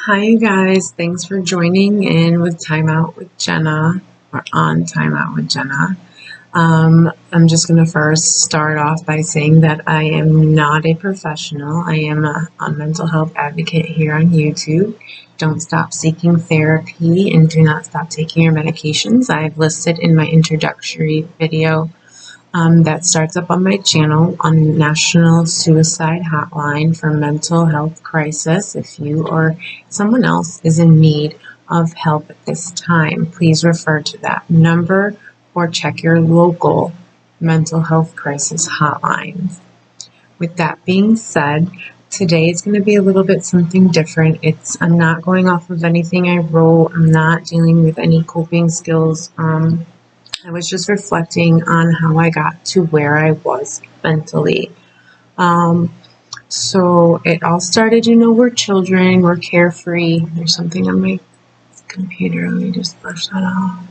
Hi, you guys. Thanks for joining in with Time Out with Jenna or on Time Out with Jenna. I'm just going to first start off by saying that I am not a professional. I am a mental health advocate here on YouTube. Don't stop seeking therapy and do not stop taking your medications. I've listed in my introductory video that starts up on my channel on National Suicide Hotline for mental health crisis. If you or someone else is in need of help at this time, please refer to that number or check your local mental health crisis hotline. With that being said, today is going to be a little bit something different. I'm not going off of anything I wrote. I'm not dealing with any coping skills. I was just reflecting on how I got to where I was mentally. So it all started, we're children, we're carefree. There's something on my computer. Let me just brush that off.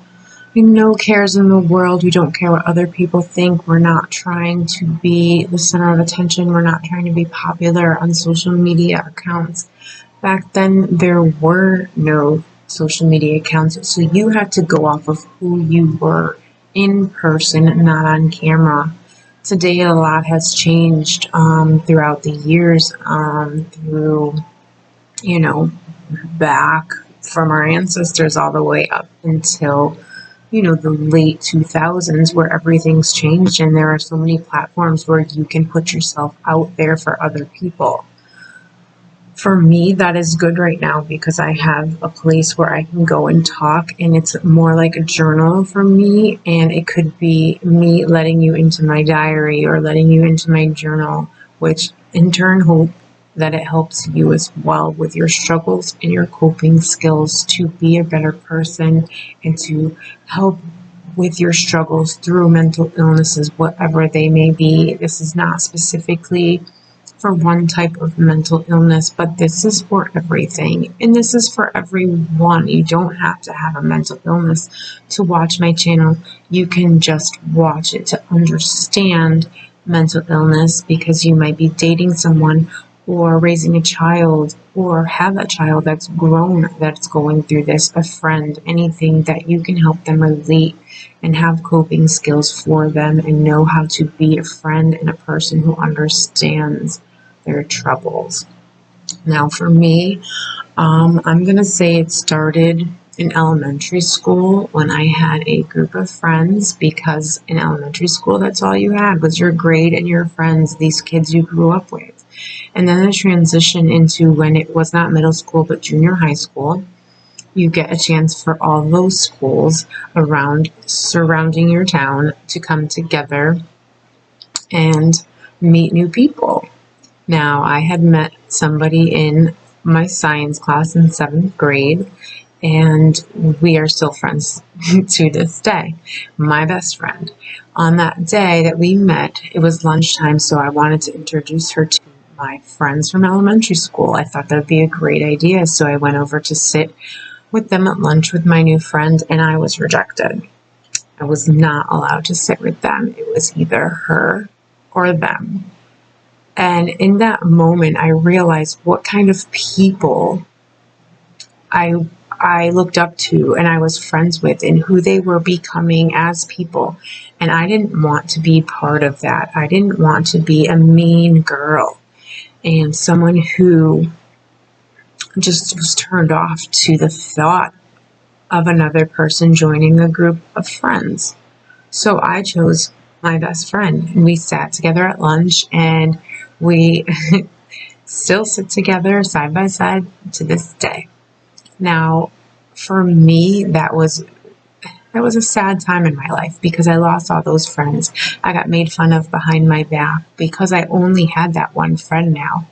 No cares in the world. We don't care what other people think. We're not trying to be the center of attention. We're not trying to be popular on social media accounts. Back then, there were no social media accounts, so you had to go off of who you were in person, not on camera. Today, a lot has changed throughout the years, through, back from our ancestors all the way up until the late 2000s, where everything's changed and there are so many platforms where you can put yourself out there for other people. For me, that is good right now because I have a place where I can go and talk, and it's more like a journal for me, and it could be me letting you into my diary or letting you into my journal, which in turn hope that it helps you as well with your struggles and your coping skills to be a better person and to help with your struggles through mental illnesses, whatever they may be. This is not specifically for one type of mental illness, but this is for everything, and this is for everyone. You don't have to have a mental illness to watch my channel. You can just watch it to understand mental illness because you might be dating someone or raising a child or have a child that's grown that's going through this, a friend, anything that you can help them relate and have coping skills for them and know how to be a friend and a person who understands their troubles. Now for me, I'm going to say it started in elementary school when I had a group of friends, because in elementary school, that's all you had was your grade and your friends, these kids you grew up with. And then the transition into when it was not middle school, but junior high school, you get a chance for all those schools around surrounding your town to come together and meet new people. Now, I had met somebody in my science class in 7th grade, and we are still friends to this day. My best friend. On that day that we met, it was lunchtime, so I wanted to introduce her to my friends from elementary school. I thought that would be a great idea, so I went over to sit with them at lunch with my new friend, and I was rejected. I was not allowed to sit with them. It was either her or them. And in that moment, I realized what kind of people I looked up to and I was friends with and who they were becoming as people. And I didn't want to be part of that. I didn't want to be a mean girl and someone who just was turned off to the thought of another person joining a group of friends. So I chose my best friend, and we sat together at lunch, and we still sit together side by side to this day. Now, for me, that was a sad time in my life because I lost all those friends. I got made fun of behind my back because I only had that one friend now.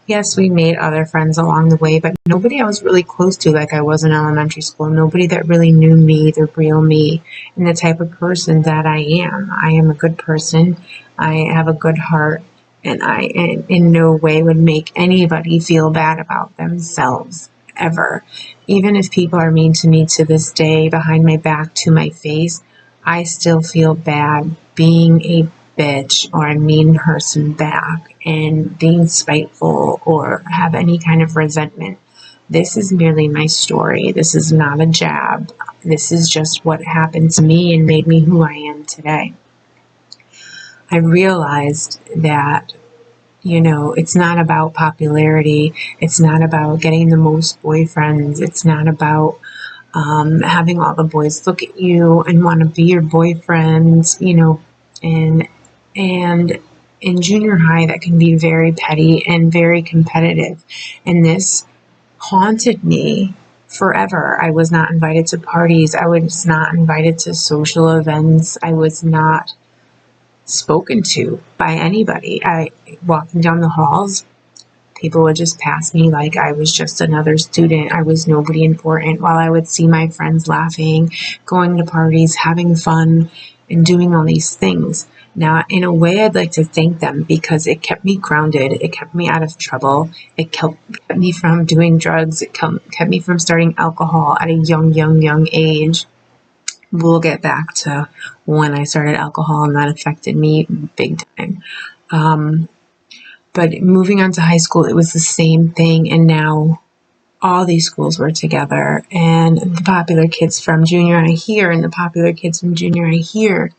Yes, we made other friends along the way, but nobody I was really close to like I was in elementary school. Nobody that really knew me, the real me, and the type of person that I am. I am a good person. I have a good heart, and I in no way would make anybody feel bad about themselves, ever. Even if people are mean to me to this day, behind my back, to my face, I still feel bad being a bitch or a mean person back and being spiteful or have any kind of resentment This is merely my story. This is not a jab. This is just what happened to me and made me who I am today. I realized that, it's not about popularity. It's not about getting the most boyfriends. It's not about having all the boys look at you and want to be your boyfriends, and in junior high, that can be very petty and very competitive. And this haunted me forever. I was not invited to parties. I was not invited to social events. I was not spoken to by anybody. I walking down the halls, people would just pass me like I was just another student. I was nobody important, while I would see my friends laughing, going to parties, having fun, and doing all these things. Now, in a way, I'd like to thank them because it kept me grounded. It kept me out of trouble. It kept me from doing drugs. It kept me from starting alcohol at a young age. We'll get back to when I started alcohol, and that affected me big time. But moving on to high school, it was the same thing. And now all these schools were together, and the popular kids from junior high here and the popular kids from junior high here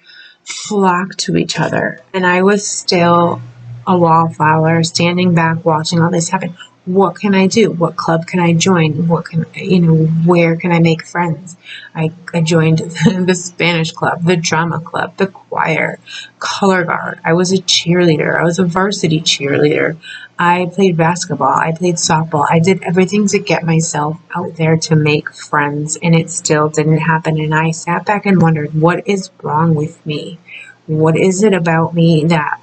flocked to each other. And I was still a wallflower standing back watching all this happen. What can I do? What club can I join? Where can I make friends? I joined the Spanish club, the drama club, the choir, color guard. I was a cheerleader. I was a varsity cheerleader. I played basketball. I played softball. I did everything to get myself out there to make friends, and it still didn't happen. And I sat back and wondered, what is wrong with me? What is it about me that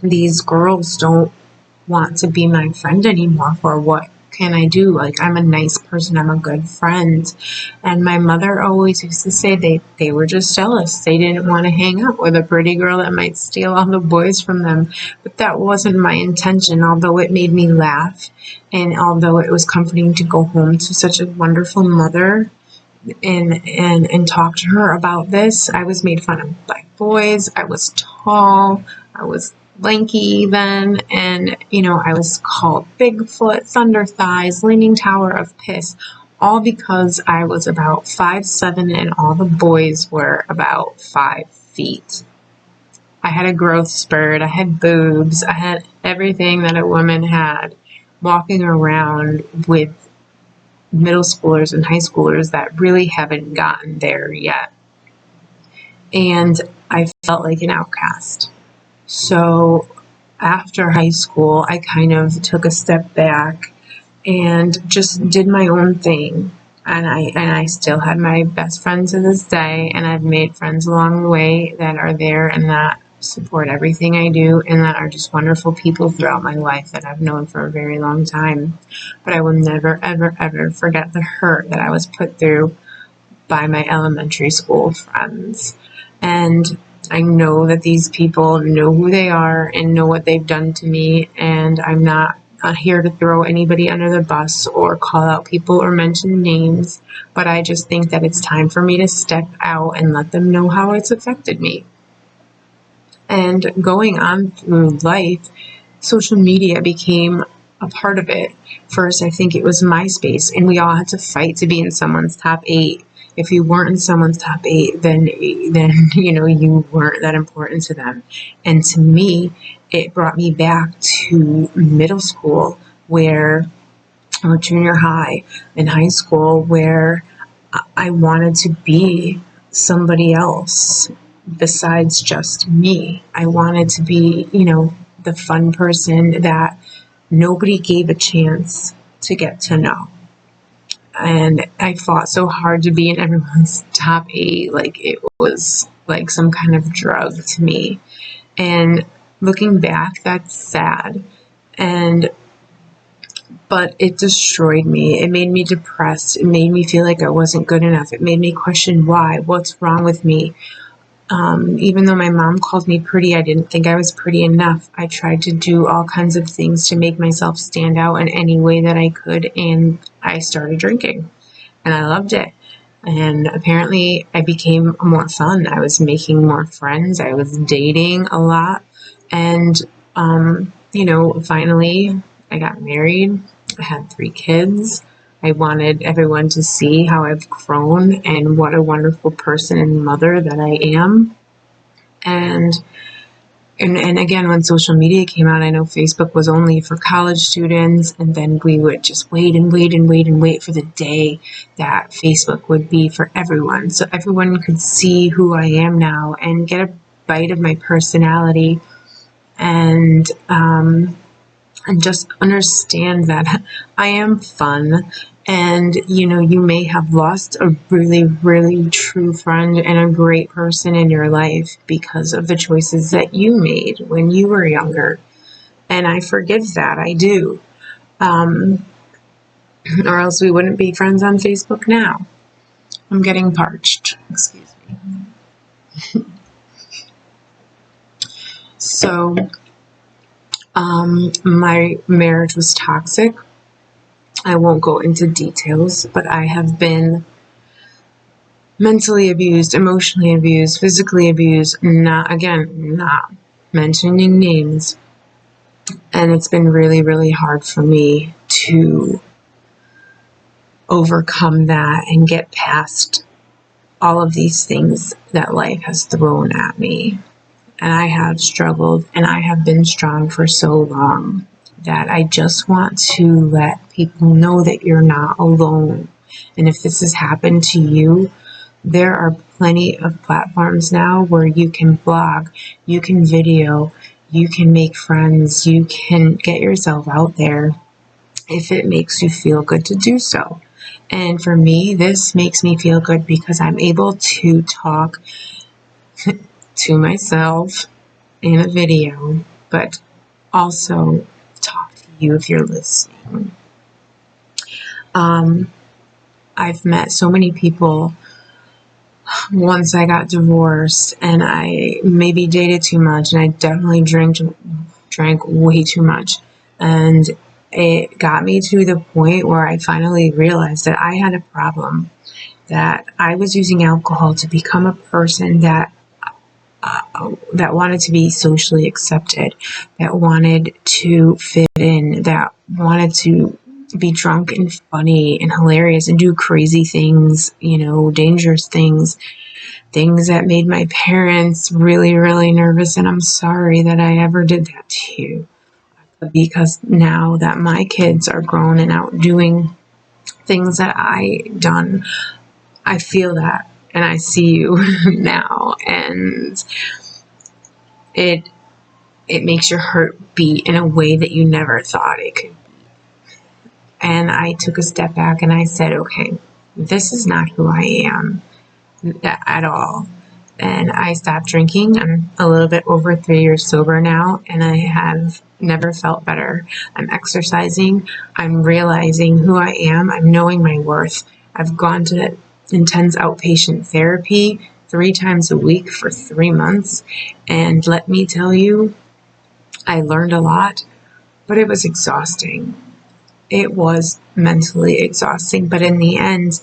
these girls don't want to be my friend anymore for? What can I do? Like, I'm a nice person. I'm a good friend. And my mother always used to say they were just jealous. They didn't want to hang out with a pretty girl that might steal all the boys from them. But that wasn't my intention, although it made me laugh. And although it was comforting to go home to such a wonderful mother and talk to her about this. I was made fun of by boys. I was tall. I was lanky then, and I was called Bigfoot, Thunder Thighs, Leaning Tower of Piss, all because I was about 5'7" and all the boys were about 5 feet. I had a growth spurt, I had boobs, I had everything that a woman had, walking around with middle schoolers and high schoolers that really haven't gotten there yet. And I felt like an outcast. So after high school, I kind of took a step back and just did my own thing. And I still had my best friends to this day, and I've made friends along the way that are there and that support everything I do, and that are just wonderful people throughout my life that I've known for a very long time. But I will never, ever, ever forget the hurt that I was put through by my elementary school friends. And I know that these people know who they are and know what they've done to me, and I'm not here to throw anybody under the bus or call out people or mention names, but I just think that it's time for me to step out and let them know how it's affected me. And going on through life, social media became a part of it. First, I think it was MySpace, and we all had to fight to be in someone's top 8. If you weren't in someone's top 8, then you weren't that important to them. And to me, it brought me back to middle school or junior high and high school, where I wanted to be somebody else besides just me. I wanted to be, the fun person that nobody gave a chance to get to know. And I fought so hard to be in everyone's top 8, like it was like some kind of drug to me. And looking back, that's sad. But it destroyed me. It made me depressed. It made me feel like I wasn't good enough. It made me question why. What's wrong with me? Even though my mom called me pretty, I didn't think I was pretty enough. I tried to do all kinds of things to make myself stand out in any way that I could, and I started drinking, and I loved it. And apparently I became more fun. I was making more friends. I was dating a lot. And, finally I got married. I had 3 kids. I wanted everyone to see how I've grown and what a wonderful person and mother that I am. And again, when social media came out, I know Facebook was only for college students, and then we would just wait and wait and wait and wait for the day that Facebook would be for everyone. So everyone could see who I am now and get a bite of my personality, and just understand that I am fun. And, you may have lost a really, really true friend and a great person in your life because of the choices that you made when you were younger. And I forgive that. I do. Or else we wouldn't be friends on Facebook now. I'm getting parched. Excuse me. So, my marriage was toxic. I won't go into details, but I have been mentally abused, emotionally abused, physically abused, not mentioning names. And it's been really, really hard for me to overcome that and get past all of these things that life has thrown at me. And I have struggled, and I have been strong for so long that I just want to let people know that you're not alone. And if this has happened to you, there are plenty of platforms now where you can blog, you can video, you can make friends, you can get yourself out there if it makes you feel good to do so. And for me, this makes me feel good because I'm able to talk to myself in a video, but also talk to you if you're listening. I've met so many people once I got divorced, and I maybe dated too much, and I definitely drank way too much. And it got me to the point where I finally realized that I had a problem, that I was using alcohol to become a person that wanted to be socially accepted, that wanted to fit in, that wanted to be drunk and funny and hilarious and do crazy things, dangerous things that made my parents really, really nervous. And I'm sorry that I ever did that to you, because now that my kids are grown and out doing things that I done, I feel that and I see you now, and it makes your heart beat in a way that you never thought it could. And I took a step back and I said, okay, this is not who I am at all. And I stopped drinking. I'm a little bit over 3 years sober now, and I have never felt better. I'm exercising. I'm realizing who I am. I'm knowing my worth. I've gone to intense outpatient therapy 3 times a week for 3 months. And let me tell you, I learned a lot, but it was exhausting. It was mentally exhausting, but in the end,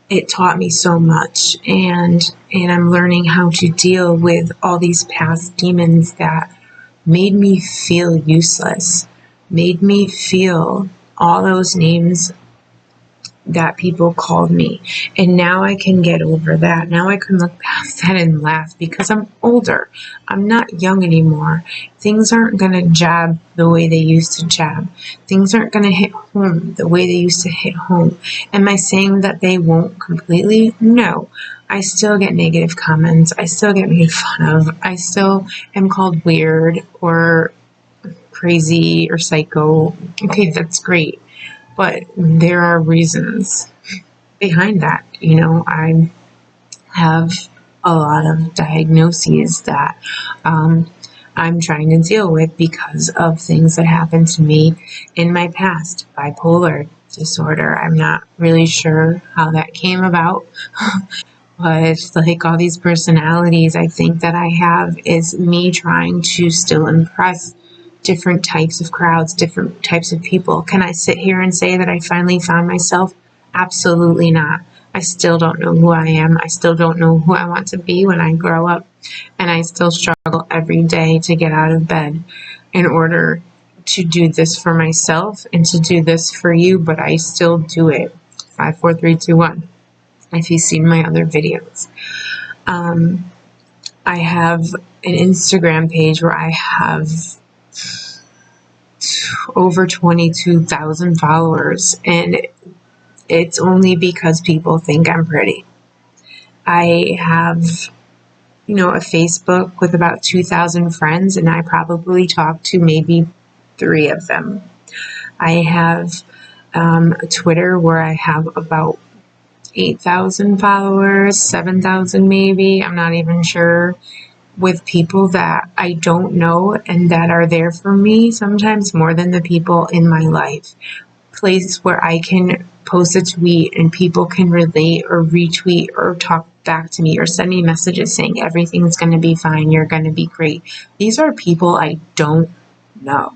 it taught me so much, and I'm learning how to deal with all these past demons that made me feel useless, made me feel all those names that people called me. And now I can get over that. Now I can look past that and laugh because I'm older. I'm not young anymore. Things aren't going to jab the way they used to jab. Things aren't going to hit home the way they used to hit home. Am I saying that they won't completely? No. I still get negative comments. I still get made fun of. I still am called weird or crazy or psycho. Okay, that's great. But there are reasons behind that. I have a lot of diagnoses that I'm trying to deal with because of things that happened to me in my past. Bipolar disorder. I'm not really sure how that came about. But like all these personalities I think that I have is me trying to still impress different types of crowds, different types of people. Can I sit here and say that I finally found myself? Absolutely not. I still don't know who I am. I still don't know who I want to be when I grow up. And I still struggle every day to get out of bed in order to do this for myself and to do this for you, but I still do it. 5, 4, 3, 2, 1. If you've seen my other videos. I have an Instagram page where I have over 22,000 followers, and it's only because people think I'm pretty. I have, a Facebook with about 2,000 friends, and I probably talk to maybe 3 of them. I have a Twitter where I have about 8,000 followers, 7,000 maybe, I'm not even sure, with people that I don't know and that are there for me, sometimes more than the people in my life. Place where I can post a tweet and people can relate or retweet or talk back to me or send me messages saying everything's going to be fine, you're going to be great. These are people I don't know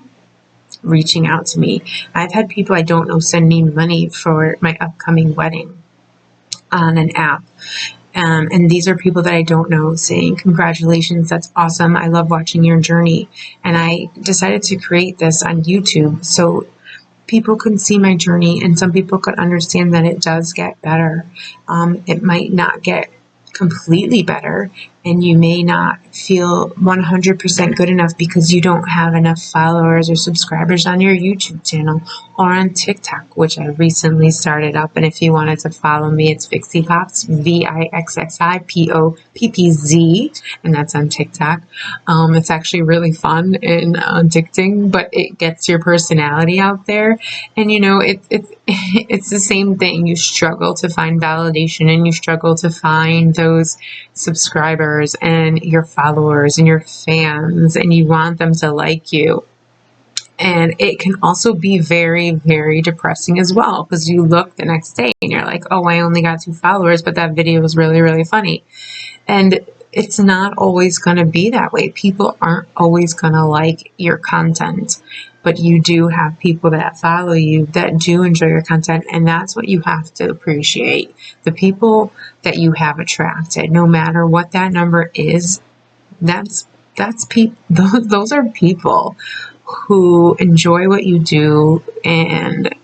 reaching out to me. I've had people I don't know send me money for my upcoming wedding on an app. And these are people that I don't know saying, congratulations, that's awesome. I love watching your journey. And I decided to create this on YouTube so people could see my journey and some people could understand that it does get better. It might not get completely better, and you may not feel 100% good enough because you don't have enough followers or subscribers on your YouTube channel or on TikTok, which I recently started up. And if you wanted to follow me, it's Vixie Pops, VIXXIPOPPZ, and that's on TikTok. It's actually really fun and addicting, but it gets your personality out there. And it's the same thing. You struggle to find validation and you struggle to find those subscribers and your followers and your fans, and you want them to like you. And it can also be very, very depressing as well, because you look the next day and you're like, oh, I only got 2 followers, but that video was really, really funny. And it's not always going to be that way. People aren't always going to like your content, but you do have people that follow you that do enjoy your content, and that's what you have to appreciate. The people that you have attracted, no matter what that number is, that's people. Those are people who enjoy what you do, and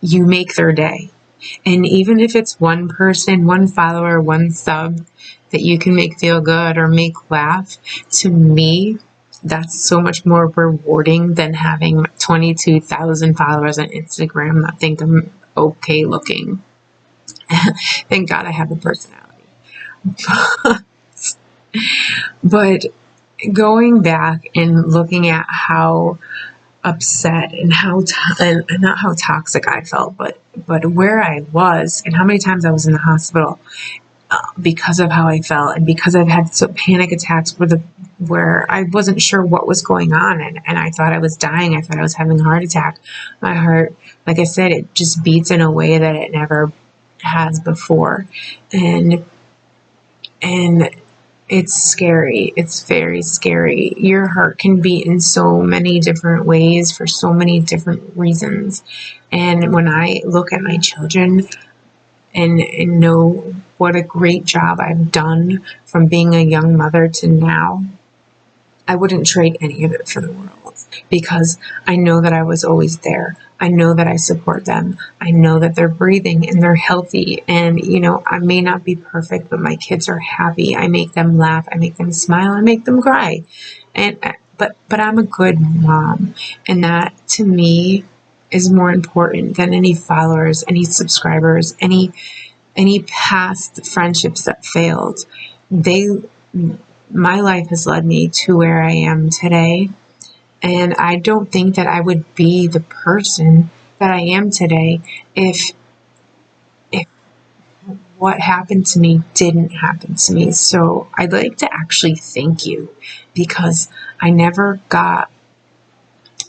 you make their day. And even if it's one person, one follower, one sub that you can make feel good or make laugh, to me, that's so much more rewarding than having 22,000 followers on Instagram that think I'm okay looking. Thank God I have a personality. But going back and looking at how upset and and not how toxic I felt, but where I was and how many times I was in the hospital because of how I felt, and because I've had panic attacks where I wasn't sure what was going on, and I thought I was dying. I thought I was having a heart attack. My heart, like I said, it just beats in a way that it never has before, and it's scary. It's very scary. Your heart can beat in so many different ways for so many different reasons. And when I look at my children and know what a great job I've done from being a young mother to now, I wouldn't trade any of it for the world, because I know that I was always there. I know that I support them. I know that they're breathing and they're healthy. And, I may not be perfect, but my kids are happy. I make them laugh. I make them smile. I make them cry. But I'm a good mom. And that, to me, is more important than any followers, any subscribers, any past friendships that failed. My life has led me to where I am today. And I don't think that I would be the person that I am today if what happened to me didn't happen to me. So I'd like to actually thank you, because I never got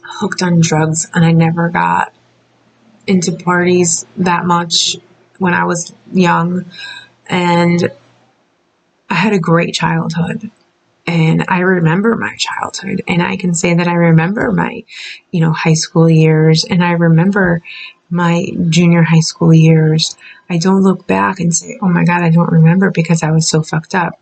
hooked on drugs and I never got into parties that much when I was young. And I had a great childhood. And I remember my childhood, and I can say that I remember my, high school years, and I remember my junior high school years. I don't look back and say, oh my God, I don't remember, because I was so fucked up.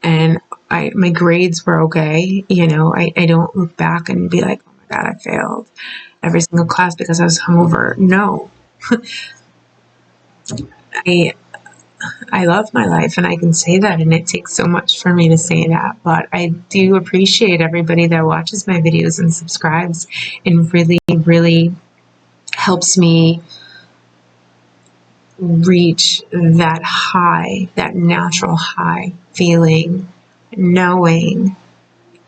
And my grades were okay. I don't look back and be like, oh my that. I failed every single class because I was hungover. No. I I love my life and I can say that, and it takes so much for me to say that, but I do appreciate everybody that watches my videos and subscribes and really, really helps me reach that high, that natural high feeling, knowing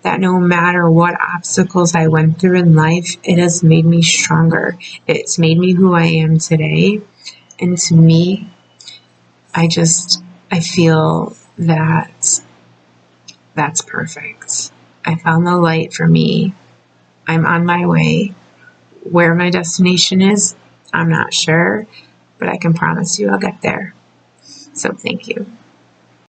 that no matter what obstacles I went through in life, it has made me stronger. It's made me who I am today. And to me, I feel that that's perfect. I found the light for me. I'm on my way. Where my destination is, I'm not sure, but I can promise you I'll get there. So thank you.